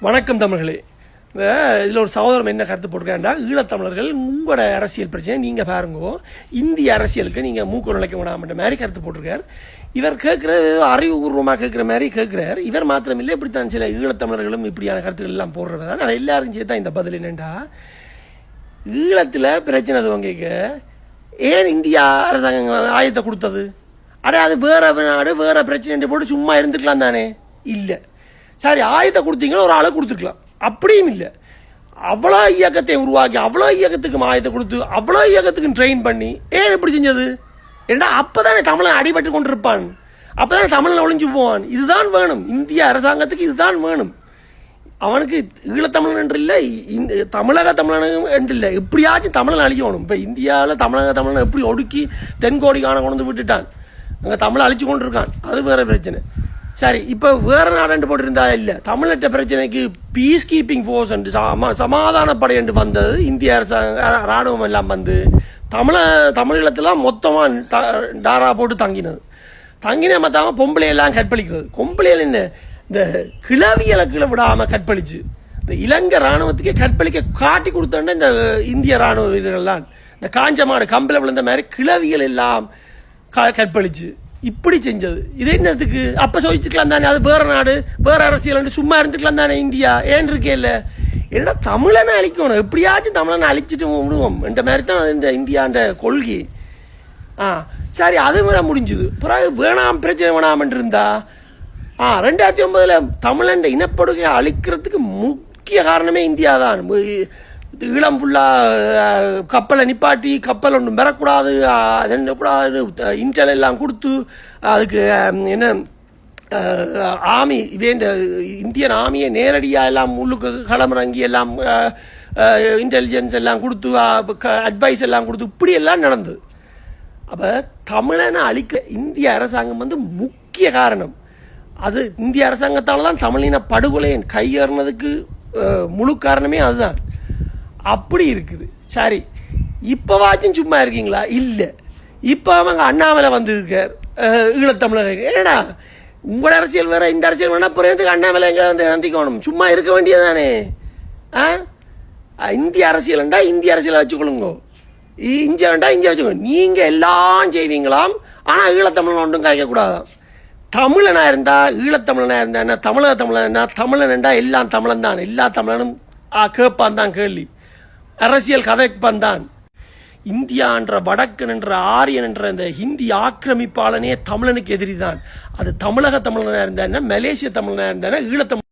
வணக்கம் தமிழர்களே. இதில் ஒரு சகோதரம் என்ன கருத்து போட்டிருக்காண்டா, ஈழத்தமிழர்கள் உங்களோட அரசியல் பிரச்சனை நீங்கள் பாருங்கோ, இந்திய அரசியலுக்கு நீங்கள் மூக்கு நுழைக்க விடாமன்ற மாதிரி கருத்து போட்டிருக்கார். இவர் கேட்குறது அறிவுபூர்வமாக கேட்குற மாதிரி கேட்குறார். இவர் மாத்திரமில்லை, இப்படித்தான் சில ஈழத்தமிழர்களும் இப்படியான கருத்துக்கள் எல்லாம் போடுறது தான். ஆனால் எல்லாரும் சேர்த்து தான் இந்த பதில் என்னென்றா, ஈழத்தில் பிரச்சனை துவங்கிக்க ஏன் இந்தியா அரசாங்கம் ஆயத்தை கொடுத்தது? அது வேற நாடு வேற பிரச்சனை போட்டு சும்மா இருந்துக்கலாம் தானே? இல்லை, சரி ஆயுதத்தை கொடுத்தீங்கன்னா ஒரு ஆளை கொடுத்துருக்கலாம், அப்படியும் இல்லை. அவ்வளோ இயக்கத்தை உருவாக்கி அவ்வளோ இயக்கத்துக்கு ஆயுதத்தை கொடுத்து அவ்வளோ இயக்கத்துக்கு ட்ரெயின் பண்ணி ஏன் எப்படி செஞ்சது? ஏன்னா அப்போதானே தமிழன் அடிபட்டு கொண்டு இருப்பான், அப்போதானே தமிழன் ஒழிஞ்சு போவான். இதுதான் வேணும் இந்திய அரசாங்கத்துக்கு, இதுதான் வேணும். அவனுக்கு ஈழத்தமிழன் என்று இல்லை, தமிழக தமிழன் என்று இல்லை, எப்படியாச்சும் தமிழன் அழிக்கணும். இப்போ இந்தியாவில் தமிழக தமிழனை எப்படி ஒடுக்கி தென்கோடி காண கொண்டு விட்டுட்டான், அங்கே தமிழை அழிச்சு கொண்டு இருக்கான், அது வேற பிரச்சனை. சரி, இப்போ வேற நாடு போட்டிருந்தா இல்லை, தமிழ்நாட்டு பிரச்சனைக்கு பீஸ் கீப்பிங் ஃபோர்ஸ் என்று சமாதான படை என்று வந்தது. இந்திய அரசாங்க ராணுவம் எல்லாம் வந்து தமிழீழத்தெல்லாம் மொத்தமாக டாரா போட்டு தங்கின மத்தாம பொம்பளையெல்லாம் கற்பழிக்கிறது. பொம்பளையில் என்ன, இந்த கிளவியலை விடாமல் கற்பழிச்சு இந்த இலங்கை ராணுவத்துக்கே கற்பழிக்க காட்டி கொடுத்தோன்னா இந்த இந்திய ராணுவ வீரர்கள்லாம் இந்த காஞ்ச மாடு கம்பில் விழுந்த மாதிரி கிளவியல் எல்லாம் கற்பழிச்சு இப்படி செஞ்சது. இது என்னத்துக்கு? அப்ப சோதிச்சுக்கலாம் தானே, அது வேற நாடு வேற அரசியல் சும்மா இருந்துக்கலாம் தானே. இந்தியா ஏன் இருக்கே இல்லை, என்னடா தமிழனை அழிக்கணும், எப்படியாச்சும் தமிழனை அழிச்சிட்டு விடுவோம் என்ற மாதிரி தான் இந்த இந்தியாண்ட கொள்கை. சரி, அது வேற முடிஞ்சுது. பிறகு வேணாம் பிரச்சனை வேணாம் இருந்தா 2009 தமிழன் இனப்படுகையை அழிக்கிறதுக்கு முக்கிய காரணமே இந்தியா தான். ஈழம் ஃபுல்லா கப்பலை நிப்பாட்டி கப்பல் ஒன்றும் பெறக்கூடாது, கூடாது இன்டெல் எல்லாம் கொடுத்து அதுக்கு என்ன ஆர்மி வேண்ட இந்தியன் ஆர்மியை நேரடியாக எல்லாம் உள்ளுக்கு களமிறங்கி எல்லாம் இன்டெலிஜென்ஸ் எல்லாம் கொடுத்து அட்வைஸ் எல்லாம் கொடுத்து இப்படி எல்லாம் நடந்தது. அப்போ தமிழனை அழிக்க இந்திய அரசாங்கம் வந்து முக்கிய காரணம். அது இந்திய அரசாங்கத்தால் தான் தமிழின படுகொலை கையேறினதுக்கு முழு காரணமே அதுதான். அப்படி இருக்குது. சரி, இப்போவாச்சும் சும்மா இருக்கீங்களா? இல்லை, இப்போ அவங்க அண்ணாமலை வந்திருக்கார் ஈழத்தமிழர். ஏடா உங்களோட அரசியல் வேற, இந்த அரசியல் வேணா புரியறதுக்கு அண்ணாமலை எங்களை வந்து சந்திக்கணும், சும்மா இருக்க வேண்டியதானே. இந்திய அரசியல்ண்டா இந்திய அரசியலை வச்சுக்கொள்ளுங்க, இந்தியா வேண்டா இந்தியா வச்சுக்கோங்க. நீங்க எல்லாம் செய்வீங்களாம், ஆனால் ஈழத்தமிழன் ஒன்றும் காய்க்கக்கூடாதான். தமிழனா இருந்தா ஈழத்தமிழனா இருந்தா என்ன, தமிழக தமிழனா இருந்தா தமிழன் என்றா எல்லாம் தமிழன் தான், எல்லா தமிழனும் கேட்பான் தான் கேள்வி, அரசியல் கதைப்பான் தான். இந்தியா என்ற வடக்கன் என்ற ஆரியன் என்ற இந்த ஹிந்தி ஆக்கிரமிப்பாளனே தமிழனுக்கு எதிரி தான். அது தமிழக தமிழனா இருந்தா என்ன, மலேசிய தமிழனா இருந்தா ஈழத்தமிழ்